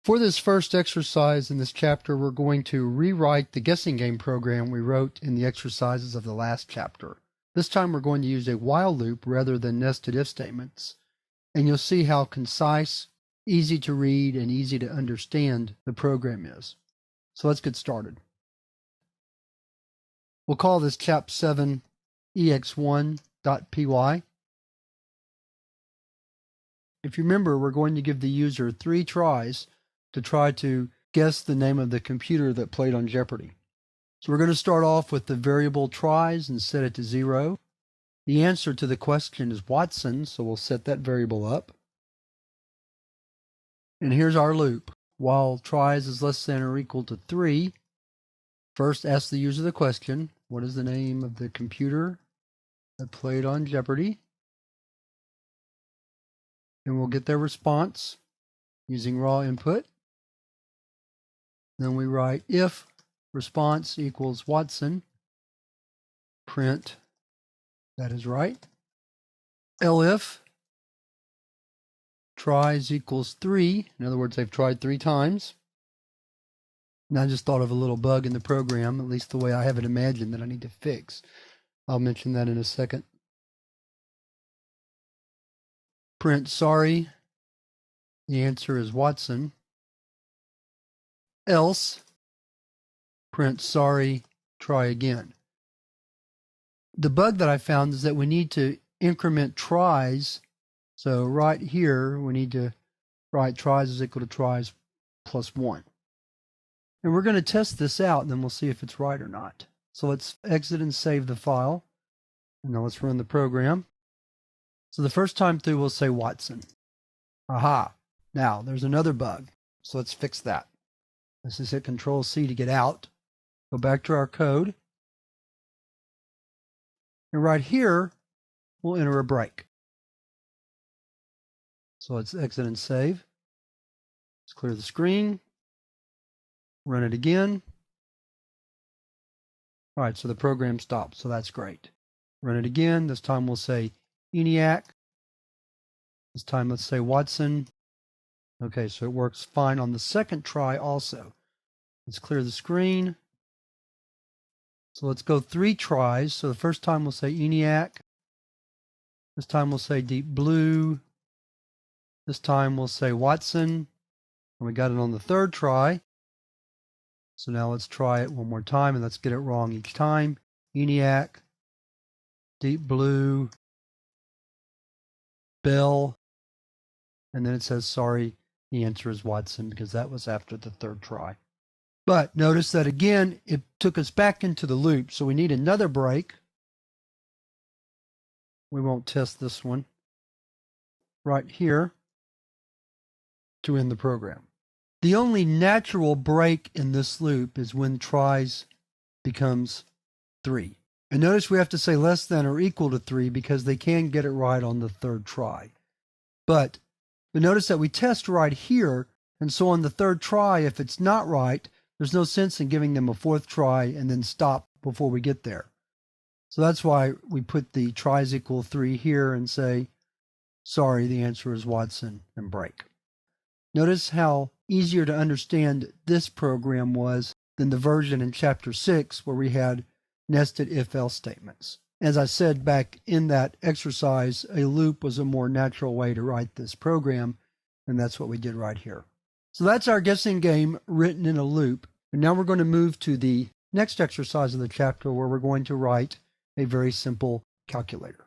For this first exercise in this chapter, we're going to rewrite the guessing game program we wrote in the exercises of the last chapter. This time we're going to use a while loop rather than nested if statements, and you'll see how concise, easy to read, and easy to understand the program is. So let's get started. We'll call this chap 7 ex1.py. If you remember, we're going to give the user 3 tries to try to guess the name of the computer that played on Jeopardy. So we're going to start off with the variable tries and set it to 0. The answer to the question is Watson, so we'll set that variable up. And here's our loop. While tries is less than or equal to 3, first ask the user the question, what is the name of the computer that played on Jeopardy? And we'll get their response using raw input. Then we write if response equals Watson, print that is right. Elif tries equals 3. In other words, they've tried 3 times. And I just thought of a little bug in the program, at least the way I have it imagined, that I need to fix. I'll mention that in a second. Print sorry. The answer is Watson. Else, print sorry, try again. The bug that I found is that we need to increment tries. So right here, we need to write tries is equal to tries plus 1. And we're going to test this out, and then we'll see if it's right or not. So let's exit and save the file. And now let's run the program. So the first time through, we'll say Watson. Aha. Now, there's another bug. So let's fix that. Let's just hit Control-C to get out. Go back to our code. And right here, we'll enter a break. So let's exit and save. Let's clear the screen. Run it again. All right, so the program stopped, so that's great. Run it again. This time we'll say ENIAC. This time let's say Watson. Okay, so it works fine on the second try also. Let's clear the screen. So let's go 3 tries. So the first time we'll say ENIAC. This time we'll say Deep Blue. This time we'll say Watson. And we got it on the 3rd try. So now let's try it one more time, and let's get it wrong each time. ENIAC, Deep Blue, Bell, and then it says sorry, the answer is Watson, because that was after the 3rd try. But notice that again, it took us back into the loop, so we need another break. We won't test this one. Right here to end the program. The only natural break in this loop is when tries becomes 3. And notice we have to say less than or equal to 3 because they can get it right on the 3rd try. But notice that we test right here, and so on the 3rd try, if it's not right, there's no sense in giving them a 4th try and then stop before we get there. So that's why we put the tries equal 3 here and say, sorry, the answer is Watson, and break. Notice how easier to understand this program was than the version in chapter 6 where we had nested if-else statements. As I said back in that exercise, a loop was a more natural way to write this program, and that's what we did right here. So that's our guessing game written in a loop. And now we're going to move to the next exercise of the chapter where we're going to write a very simple calculator.